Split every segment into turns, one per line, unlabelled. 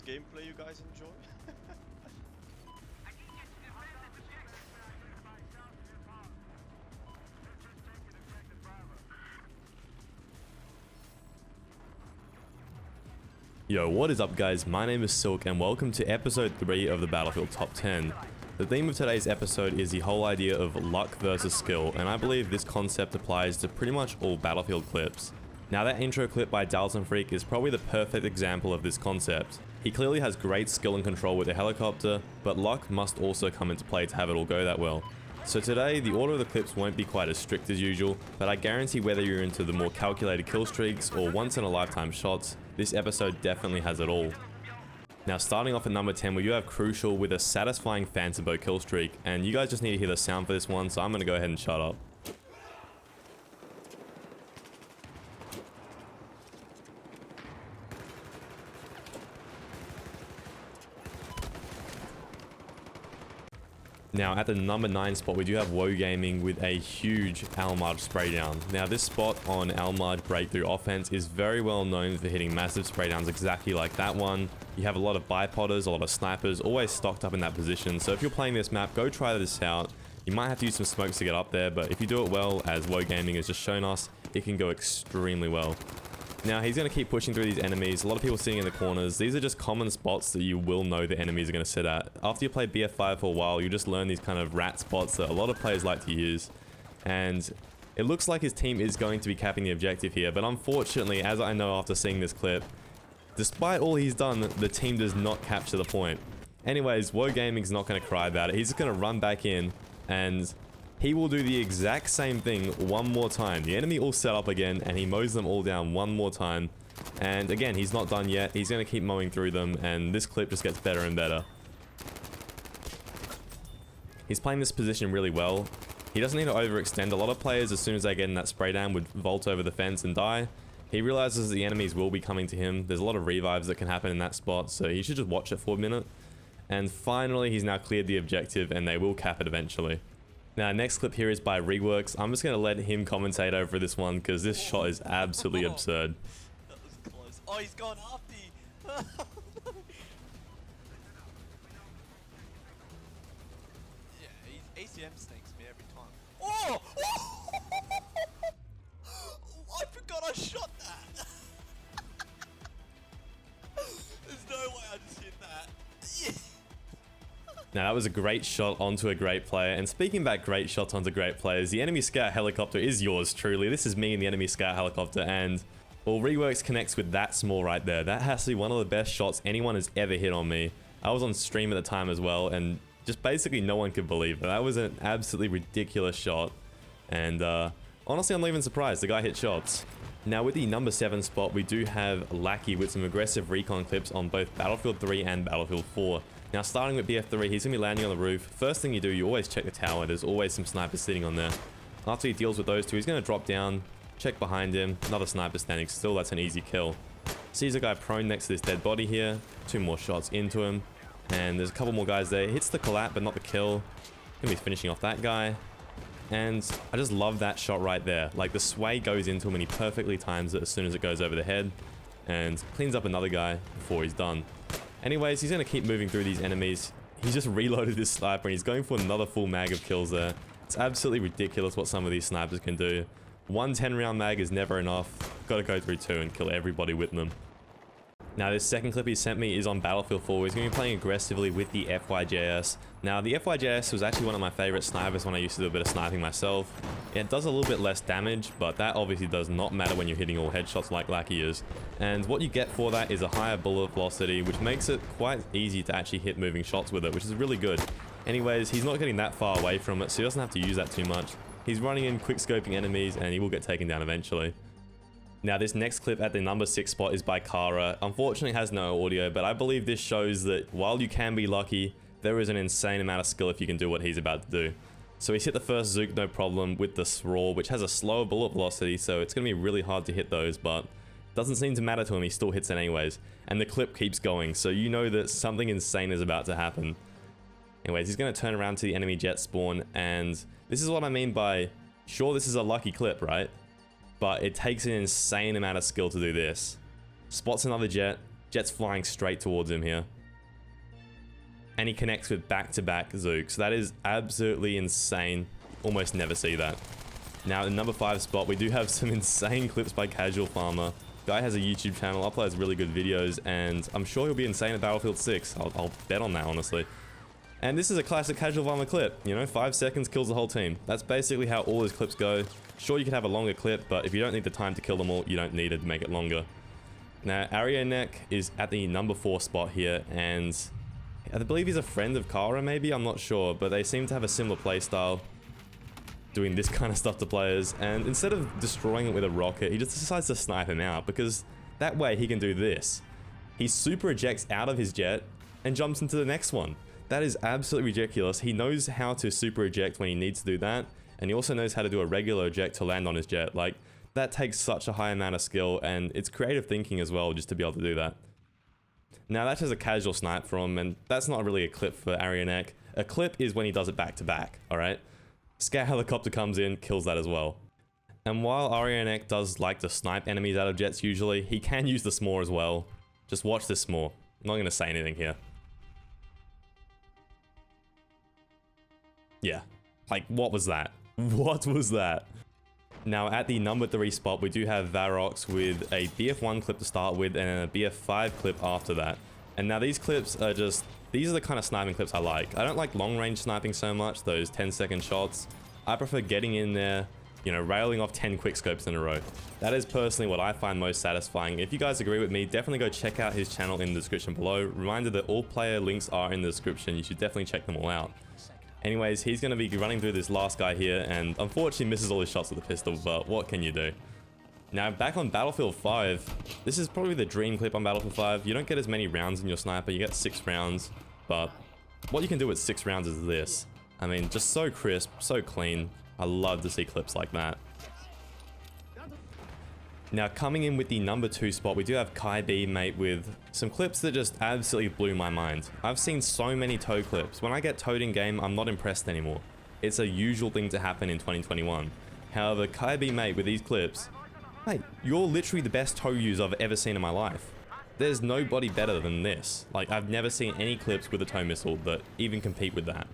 this gameplay you guys enjoy?
Yo, what is up guys, my name is Silk and welcome to episode 3 of the Battlefield Top 10. The theme of today's episode is the whole idea of luck versus skill, and I believe this concept applies to pretty much all Battlefield clips. Now that intro clip by daltonfreak is probably the perfect example of this concept. He clearly has great skill and control with the helicopter, but luck must also come into play to have it all go that well. So today, the order of the clips won't be quite as strict as usual, but I guarantee whether you're into the more calculated kill streaks or once in a lifetime shots, this episode definitely has it all. Now starting off at number 10, we do have Crucial with a satisfying phantom bow kill streak, and you guys just need to hear the sound for this one, so I'm gonna go ahead and shut up. Now at the number 9 spot, we do have WOAH Gaming with a huge Al-Marj spray down. Now this spot on Al-Marj breakthrough offense is very well known for hitting massive spray downs exactly like that one. You have a lot of bipodders, a lot of snipers, always stocked up in that position. So if you're playing this map, go try this out. You might have to use some smokes to get up there, but if you do it well, as WOAH Gaming has just shown us, it can go extremely well. Now he's going to keep pushing through these enemies, a lot of people sitting in the corners. These are just common spots that you will know the enemies are going to sit at. After you play BF5 for a while, you just learn these kind of rat spots that a lot of players like to use. And it looks like his team is going to be capping the objective here, but unfortunately, as I know after seeing this clip, despite all he's done, the team does not capture the point. Anyways, WOAH Gaming's not going to cry about it. He's just going to run back in and he will do the exact same thing one more time. The enemy all set up again and he mows them all down one more time. And again, he's not done yet. He's going to keep mowing through them and this clip just gets better and better. He's playing this position really well. He doesn't need to overextend. A lot of players, as soon as they get in that spray down, would vault over the fence and die. He realizes the enemies will be coming to him. There's a lot of revives that can happen in that spot, so he should just watch it for a minute. And finally, he's now cleared the objective and they will cap it eventually. Now, next clip here is by ItzReWorkz. I'm just going to let him commentate over this one because this shot is absolutely absurd.
That was close. Oh, he's gone after you. Yeah, ACM stinks me every time. Oh! I forgot I shot that. There's no way I just hit that. Yeah.
Now that was a great shot onto a great player, and speaking about great shots onto great players, the enemy scout helicopter is yours truly. This is me in the enemy scout helicopter, and well, ItzReWorkz connects with that small right there. That has to be one of the best shots anyone has ever hit on me. I was on stream at the time as well, and just basically no one could believe it. That was an absolutely ridiculous shot, and honestly I'm not even surprised, the guy hit shots. Now with the number 7 spot, we do have Lackey with some aggressive recon clips on both Battlefield 3 and Battlefield 4. Now starting with BF3, he's going to be landing on the roof. First thing you do, you always check the tower. There's always some snipers sitting on there. After he deals with those two, he's going to drop down, check behind him, another sniper standing still, that's an easy kill. Sees a guy prone next to this dead body here, 2 more shots into him, and there's a couple more guys there. Hits the collapse but not the kill. Going to be finishing off that guy. And I just love that shot right there. Like the sway goes into him and he perfectly times it as soon as it goes over the head and cleans up another guy before he's done. Anyways, he's going to keep moving through these enemies. He's just reloaded this sniper and he's going for another full mag of kills there. It's absolutely ridiculous what some of these snipers can do. One 10-round mag is never enough. Got to go through 2 and kill everybody with them. Now this second clip he sent me is on Battlefield 4. He's going to be playing aggressively with the FYJS. Now the FYJS was actually one of my favorite snipers when I used to do a bit of sniping myself. It does a little bit less damage, but that obviously does not matter when you're hitting all headshots like Lackey is. And what you get for that is a higher bullet velocity, which makes it quite easy to actually hit moving shots with it, which is really good. Anyways, he's not getting that far away from it, so he doesn't have to use that too much. He's running in, quick scoping enemies, and he will get taken down eventually. Now this next clip at the number 6 spot is by Cara. Unfortunately has no audio, but I believe this shows that while you can be lucky, there is an insane amount of skill if you can do what he's about to do. So he's hit the first Zook no problem with the SRAW, which has a slower bullet velocity, so it's going to be really hard to hit those, but doesn't seem to matter to him, he still hits it anyways. And the clip keeps going, so you know that something insane is about to happen. Anyways, he's going to turn around to the enemy jet spawn, and this is what I mean by, sure this is a lucky clip, right? But it takes an insane amount of skill to do this. Spots another jet, Jet's flying straight towards him here. And he connects with back-to-back Zooks. That is absolutely insane. Almost never see that. Now, in number 5 spot, we do have some insane clips by CasualFarmer. Guy has a YouTube channel, uploads really good videos, and I'm sure he'll be insane at Battlefield 6. I'll bet on that, honestly. And this is a classic CasualFarmer clip. You know, 5 seconds kills the whole team. That's basically how all his clips go. Sure, you could have a longer clip, but if you don't need the time to kill them all, you don't need it to make it longer. Now, Arianek is at the number 4 spot here, and I believe he's a friend of Cara, maybe? I'm not sure, but they seem to have a similar playstyle, doing this kind of stuff to players. And instead of destroying it with a rocket, he just decides to snipe him out, because that way he can do this. He super ejects out of his jet and jumps into the next one. That is absolutely ridiculous. He knows how to super eject when he needs to do that, and he also knows how to do a regular eject to land on his jet. Like, that takes such a high amount of skill, and it's creative thinking as well just to be able to do that. Now, that's just a casual snipe from him, and that's not really a clip for Arianek. A clip is when he does it back to back, alright? Scout helicopter comes in, kills that as well. And while Arianek does like to snipe enemies out of jets usually, he can use the s'more as well. Just watch this s'more. I'm not going to say anything here. Yeah. Like, what was that? What was that? Now, at the number 3 spot, we do have Varokz with a BF1 clip to start with and a BF5 clip after that. And now these clips are just, these are the kind of sniping clips I like. I don't like long-range sniping so much, those 10-second shots. I prefer getting in there, you know, railing off 10 quickscopes in a row. That is personally what I find most satisfying. If you guys agree with me, definitely go check out his channel in the description below. Reminder that all player links are in the description. You should definitely check them all out. Anyways, he's going to be running through this last guy here, and unfortunately misses all his shots with the pistol, but what can you do? Now, back on Battlefield 5, this is probably the dream clip on Battlefield 5. You don't get as many rounds in your sniper, you get 6 rounds, but what you can do with 6 rounds is this. I mean, just so crisp, so clean. I love to see clips like that. Now, coming in with the number 2 spot, we do have KaiBMate with some clips that just absolutely blew my mind. I've seen so many toe clips. When I get towed in game, I'm not impressed anymore. It's a usual thing to happen in 2021. However, KaiBMate with these clips, hey, you're literally the best toe user I've ever seen in my life. There's nobody better than this. Like, I've never seen any clips with a toe missile that even compete with that.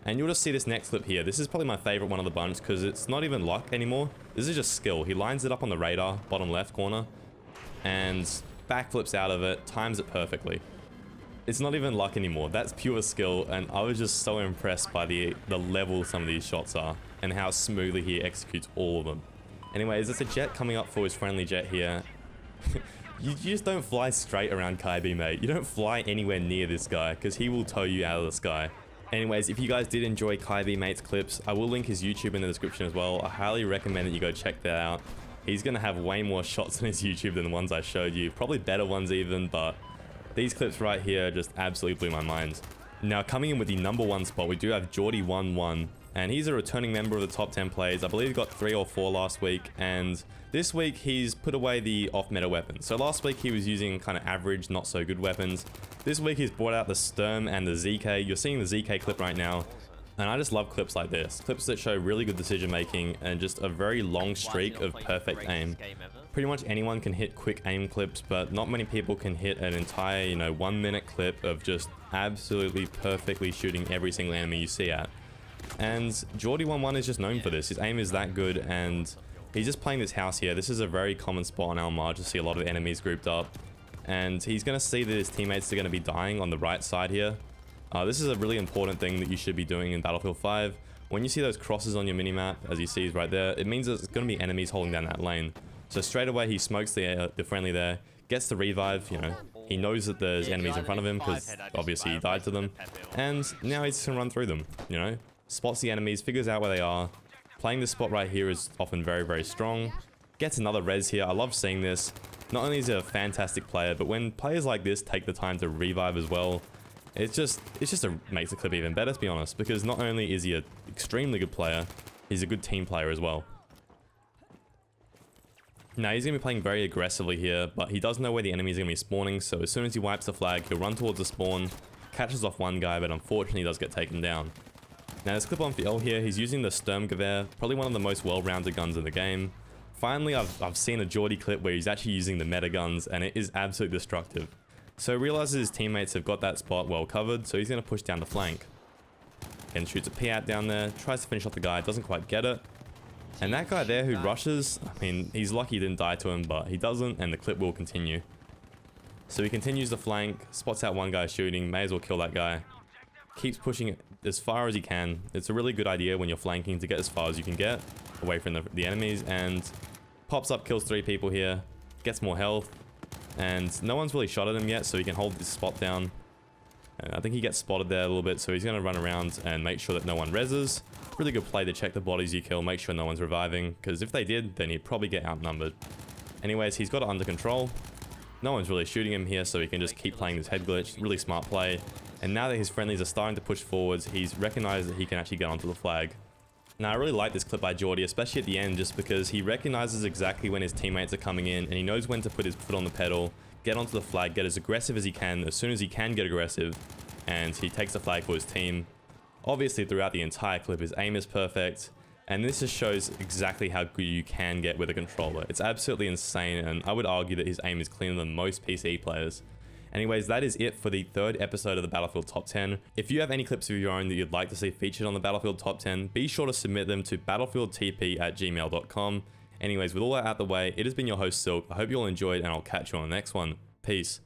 And you'll just see this next clip here. This is probably my favorite one of the bunch because it's not even luck anymore. This is just skill. He lines it up on the radar, bottom left corner, and backflips out of it, times it perfectly. It's not even luck anymore. That's pure skill, and I was just so impressed by the level some of these shots are and how smoothly he executes all of them. Anyways, it's a jet coming up for his friendly jet here. You just don't fly straight around KaiBMate. You don't fly anywhere near this guy because he will tow you out of the sky. Anyways, if you guys did enjoy KaiBMate's clips, I will link his YouTube in the description as well. I highly recommend that you go check that out. He's going to have way more shots on his YouTube than the ones I showed you. Probably better ones even, but these clips right here just absolutely blew my mind. Now, coming in with the number 1 spot, we do have jordy11, and he's a returning member of the top 10 players. I believe he got 3 or 4 last week, and this week he's put away the off-meta weapons. So last week he was using kind of average, not so good weapons. This week he's brought out the Sturm and the ZK. You're seeing the ZK clip right now, and I just love clips like this. Clips that show really good decision making and just a very long streak of perfect aim. Pretty much anyone can hit quick aim clips, but not many people can hit an entire, you know, 1-minute clip of just absolutely perfectly shooting every single enemy you see at. And jordy11 is just known for this. His aim is that good, and he's just playing this house here. This is a very common spot on Almar to see a lot of enemies grouped up. And he's going to see that his teammates are going to be dying on the right side here. This is a really important thing that you should be doing in Battlefield 5. When you see those crosses on your minimap, as you see is right there, it means there's going to be enemies holding down that lane. So straight away he smokes the friendly there, gets the revive, you know. He knows that there's enemies in front of him because obviously he died to them. And now he's just going to run through them, you know. Spots the enemies, figures out where they are. Playing this spot right here is often very, very strong. Gets another res here. I love seeing this. Not only is he a fantastic player, but when players like this take the time to revive as well, it just makes the clip even better, to be honest, because not only is he an extremely good player, he's a good team player as well. Now, he's going to be playing very aggressively here, but he does know where the enemies are going to be spawning, so as soon as he wipes the flag, he'll run towards the spawn, catches off one guy, but unfortunately does get taken down. Now, this clip on FL here, he's using the Sturmgewehr, probably one of the most well-rounded guns in the game. Finally, I've seen a jordy clip where he's actually using the meta guns, and it is absolutely destructive. So he realizes his teammates have got that spot well covered, so he's going to push down the flank. And shoots a P out down there, tries to finish off the guy, doesn't quite get it. And that guy there who rushes, I mean, he's lucky he didn't die to him, but he doesn't, and the clip will continue. So he continues the flank, spots out one guy shooting, may as well kill that guy. Keeps pushing it as far as he can. It's a really good idea when you're flanking to get as far as you can get away from the enemies, and pops up, kills 3 people here, gets more health, and no one's really shot at him yet, so he can hold this spot down. And I think he gets spotted there a little bit, so he's going to run around and make sure that no one reses. Really good play to check the bodies you kill, make sure no one's reviving, because if they did, then he'd probably get outnumbered. Anyways, he's got it under control. No one's really shooting him here, so he can just keep playing this head glitch. Really smart play. And now that his friendlies are starting to push forwards, he's recognized that he can actually get onto the flag. Now, I really like this clip by Jordy, especially at the end, just because he recognizes exactly when his teammates are coming in, and he knows when to put his foot on the pedal, get onto the flag, get as aggressive as he can, as soon as he can get aggressive, and he takes the flag for his team. Obviously, throughout the entire clip, his aim is perfect, and this just shows exactly how good you can get with a controller. It's absolutely insane, and I would argue that his aim is cleaner than most PC players. Anyways, that is it for the 3rd episode of the Battlefield Top 10. If you have any clips of your own that you'd like to see featured on the Battlefield Top 10, be sure to submit them to battlefieldtp@gmail.com. Anyways, with all that out the way, it has been your host Silk. I hope you all enjoyed, and I'll catch you on the next one. Peace.